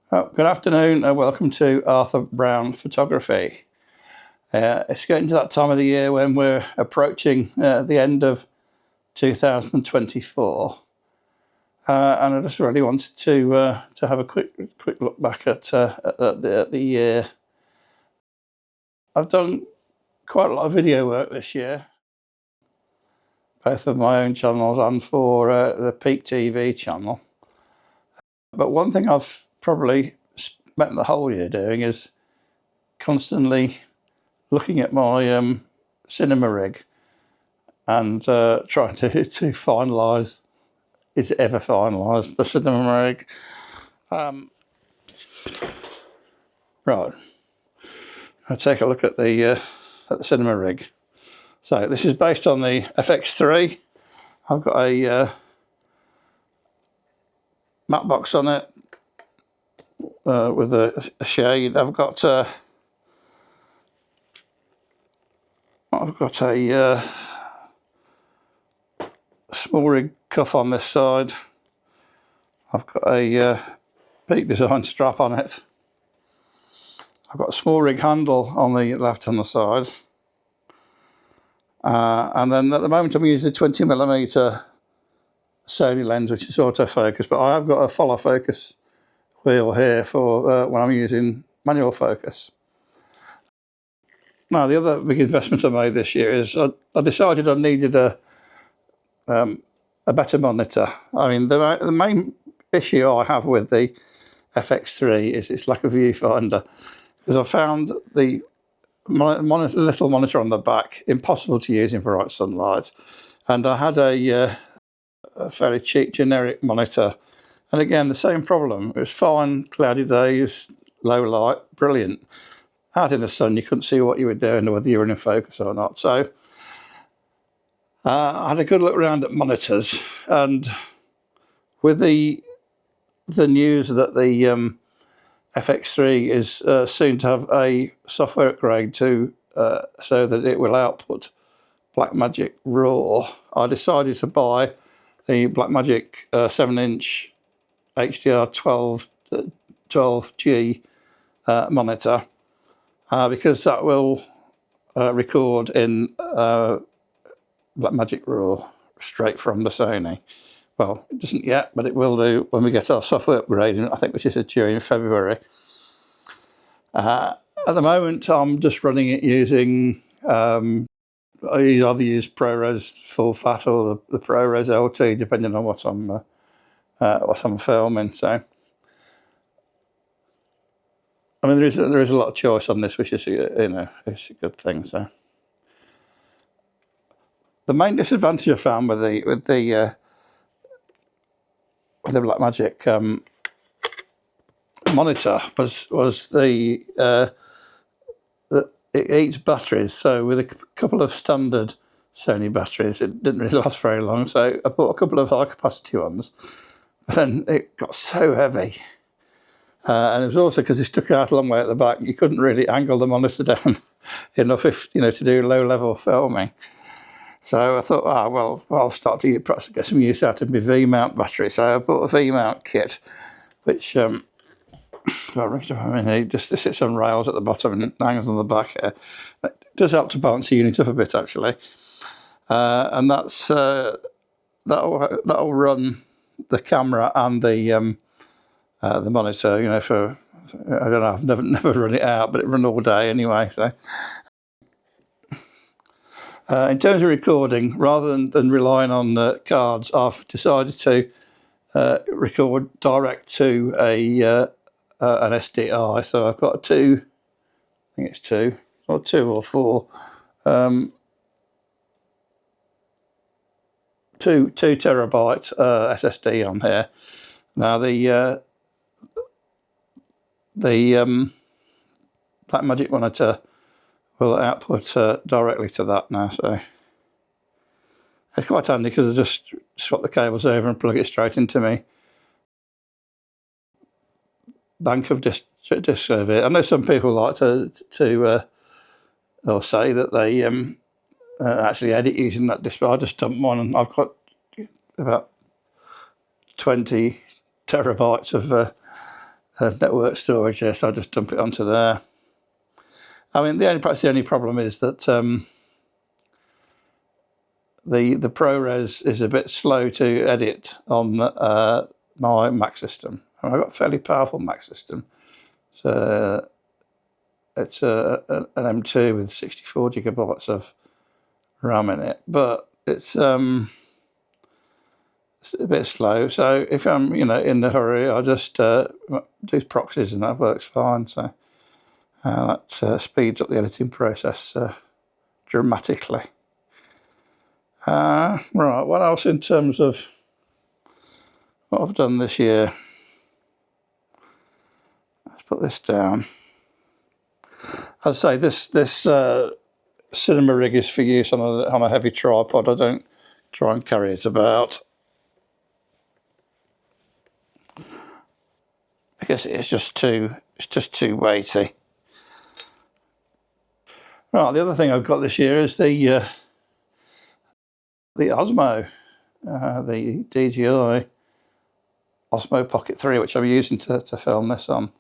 Good afternoon and welcome to Arthur Brown Photography. It's getting to that time of the year when we're approaching the end of 2024, and I just really wanted to have a quick look back at the year. I've done quite a lot of video work this year, both of my own channels and for the Peak TV channel. But one thing I've probably spent the whole year doing is constantly looking at my cinema rig and trying to finalise, is it ever finalised, the cinema rig. Right, I'll take a look at the cinema rig. So this is based on the FX3. I've got a matte box on it with a shade. I've got a small rig cuff on this side. I've got a Peak Design strap on it. I've got a small rig handle on the left-hand side. And then at the moment I'm using a 20mm Sony lens, which is autofocus, but I have got a follow focus wheel here for when I'm using manual focus. Now, the other big investment I made this year is I decided I needed a better monitor. I mean, the main issue I have with the FX3 is its lack of viewfinder, because I found the little monitor on the back impossible to use in bright sunlight, and I had a fairly cheap generic monitor, and again the same problem. It was fine, cloudy days, low light, brilliant. Out in the sun you couldn't see what you were doing or whether you were in focus or not. So I had a good look around at monitors, and with the news that the FX3 is soon to have a software upgrade to so that it will output Blackmagic RAW, I decided to buy the Blackmagic 7-inch HDR 12G monitor, because that will record in Blackmagic RAW straight from the Sony. Well, it doesn't yet, but it will do when we get our software upgrade, I think, which is due in February. At the moment, I'm just running it using, I either use ProRes Full Fat or the ProRes LT, depending on what I'm filming. So, I mean, there is a lot of choice on this, which is it's a good thing. So, the main disadvantage I found with the Blackmagic monitor was that it eats batteries. So with a couple of standard Sony batteries, it didn't really last very long. So I bought a couple of high capacity ones, but then it got so heavy. And it was also because it stuck out a long way at the back. You couldn't really angle the monitor down enough to do low level filming. So I thought, well, I'll start to perhaps get some use out of my V-mount battery. So I bought a V-mount kit, which it just sits on rails at the bottom and hangs on the back here. It does help to balance the unit up a bit, actually, and that'll run the camera and the monitor. For I don't know, I've never run it out, but it run all day anyway. So. In terms of recording, rather than relying on cards, I've decided to record direct to an SDI. So I've got I think it's two or four, 2 terabyte SSD on here. Now the Blackmagic monitor will output directly to that now, so it's quite handy because I just swap the cables over and plug it straight into me bank of discs over here. I know some people like to or say that they actually edit using that disc, but I just dump one, and I've got about 20 terabytes of network storage there, so I just dump it onto there. I mean, perhaps the only problem is that the ProRes is a bit slow to edit on my Mac system. I've got a fairly powerful Mac system. So it's an M2 with 64 gigabytes of RAM in it, but it's a bit slow. So if I'm in the hurry, I'll just do proxies and that works fine. So that speeds up the editing process dramatically. Right, what else in terms of what I've done this year? Let's put this down. I'd say this cinema rig is for use on a heavy tripod. I don't try and carry it about because it's just too weighty. Right, the other thing I've got this year is the Osmo, the DJI Osmo Pocket 3, which I'm using to film this on.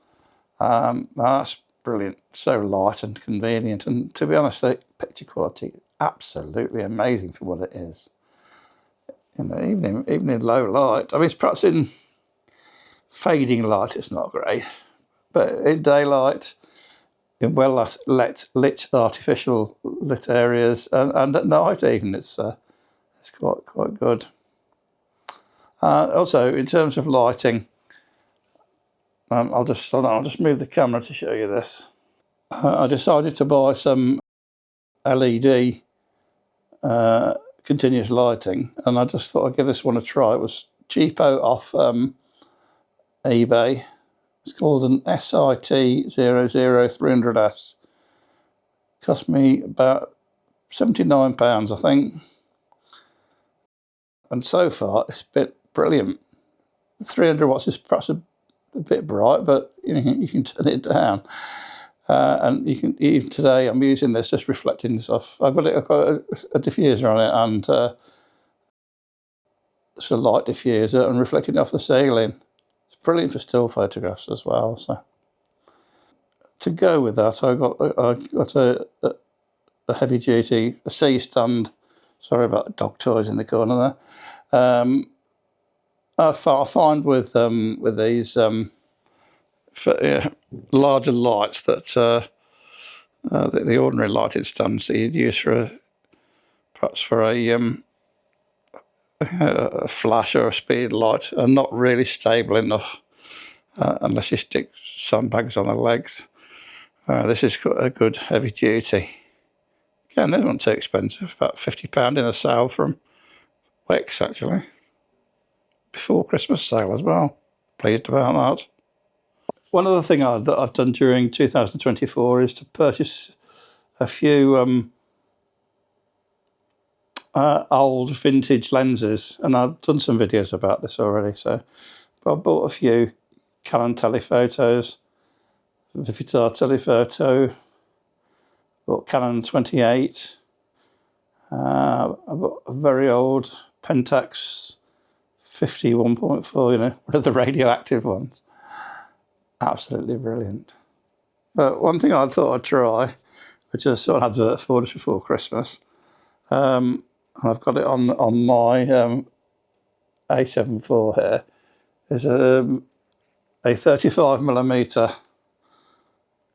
That's brilliant, so light and convenient, and to be honest, the picture quality is absolutely amazing for what it is. Even in low light, I mean, it's perhaps in fading light it's not great, but in daylight, in well lit artificial lit areas, and at night even, it's quite good. Also, in terms of lighting, I'll just move the camera to show you this. I decided to buy some LED continuous lighting, and I just thought I'd give this one a try. It was cheapo off eBay. It's called an SIT00300S. Cost me about £79, I think. And so far, it's been brilliant. 300 watts is perhaps a bit bright, but you can turn it down. And you can, even today, I'm using this, just reflecting this off. I've got a diffuser on it, and it's a light diffuser, and reflecting it off the ceiling. It's brilliant for still photographs as well. So to go with that, I got a heavy duty C stand. Sorry about the dog toys in the corner there. I find with these larger lights that the ordinary lighting stands that you'd use perhaps for a flash or a speed light are not really stable enough unless you stick sandbags on the legs. This is a good heavy duty. Again, they weren't too expensive, about £50 in a sale from Wix actually. Before Christmas sale as well. Pleased about that. One other thing that I've done during 2024 is to purchase a few old vintage lenses, and I've done some videos about this already. So I bought a few Canon telephotos, Vivitar telephoto, bought Canon 28. I bought a very old Pentax 50 1.4, one of the radioactive ones. Absolutely brilliant. But one thing I thought I'd try, which I saw an advert for just before Christmas, and I've got it on my A7 IV here, is a 35mm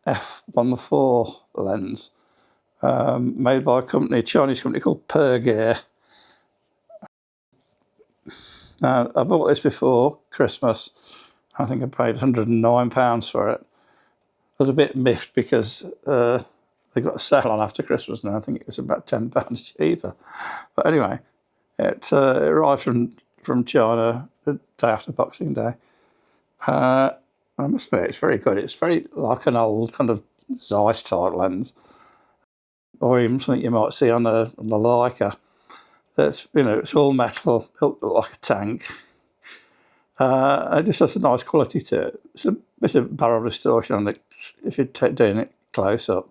f1.4 lens made by a Chinese company called Pergear. Now, I bought this before Christmas. I think I paid £109 for it. I was a bit miffed because they got a sale on after Christmas, and I think it was about £10 cheaper. But anyway, it arrived from China the day after Boxing Day. I must admit, it's very good. It's very like an old kind of Zeiss type lens, or even something you might see on the Leica. It's it's all metal, built like a tank. It just has a nice quality to it. It's a bit of barrel distortion on it if you're doing it close up.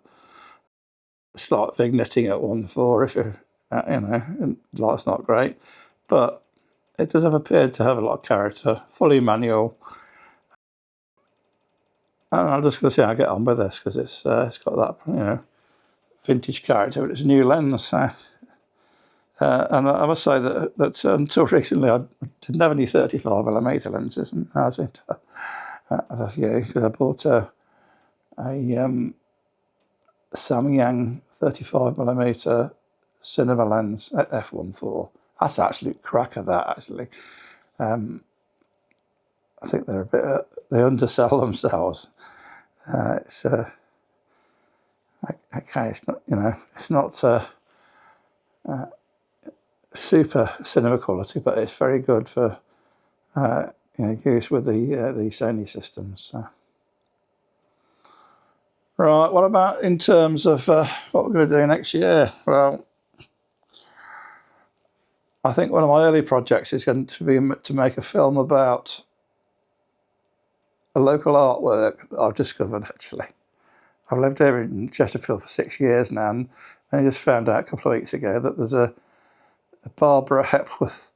Slight vignetting at 1.4 if you're, and light's not great, but it does have appeared to have a lot of character. Fully manual. And I'm just going to see how I get on with this, because it's got that, you know, vintage character, but it's a new lens. So. And I must say that until recently I didn't have any 35mm lenses, and now I seem to have a few, because I bought a Samyang 35mm cinema lens at f1.4. That's absolute cracker, that, actually. I think they're a bit, they undersell themselves. It's okay, it's not, you know, it's not super cinema quality, but it's very good for you know, use with the Sony systems. So. Right, what about in terms of what we're going to do next year? Well, I think one of my early projects is going to be to make a film about a local artwork that I've discovered, actually. I've lived here in Chesterfield for 6 years now, and I just found out a couple of weeks ago that there's a Barbara Hepworth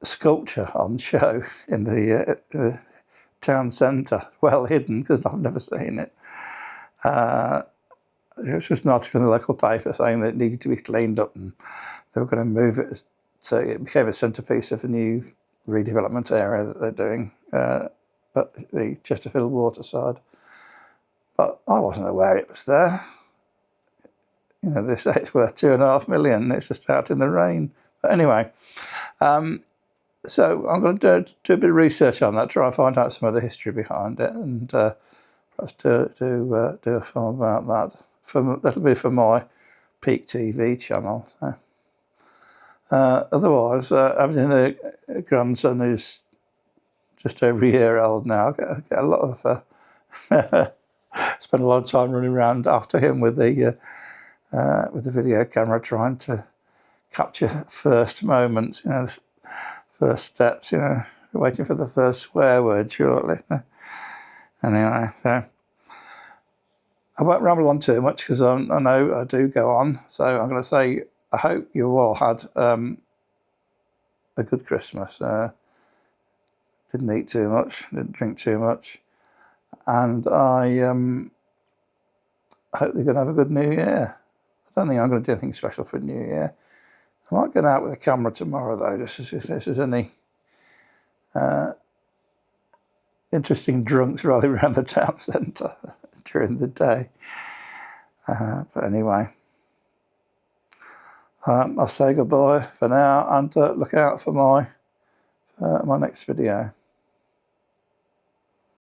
sculpture on show in the town centre, well hidden because I've never seen it. It was just an article in the local paper saying that it needed to be cleaned up, and they were going to move it, so it became a centrepiece of a new redevelopment area that they're doing at the Chesterfield waterside. But I wasn't aware it was there. You know, they say it's worth $2.5 million. It's just out in the rain. But anyway, so I'm going to do a bit of research on that, try and find out some of the history behind it, and perhaps do a film about that. That'll be for my Peak TV channel. So. Otherwise, having a grandson who's just over a year old now, I get a lot of spend a lot of time running around after him with the video camera, trying to capture first moments, you know, first steps, you know, waiting for the first swear word shortly. Anyway, so I won't ramble on too much, because I know I do go on. So I'm going to say I hope you all had a good Christmas. Didn't eat too much, didn't drink too much, and I hope they're going to have a good New Year. I don't think I'm going to do anything special for New Year. I might get out with a camera tomorrow, though, just to see if there's any interesting drunks rolling around the town centre during the day. But anyway, I'll say goodbye for now, and look out for my next video.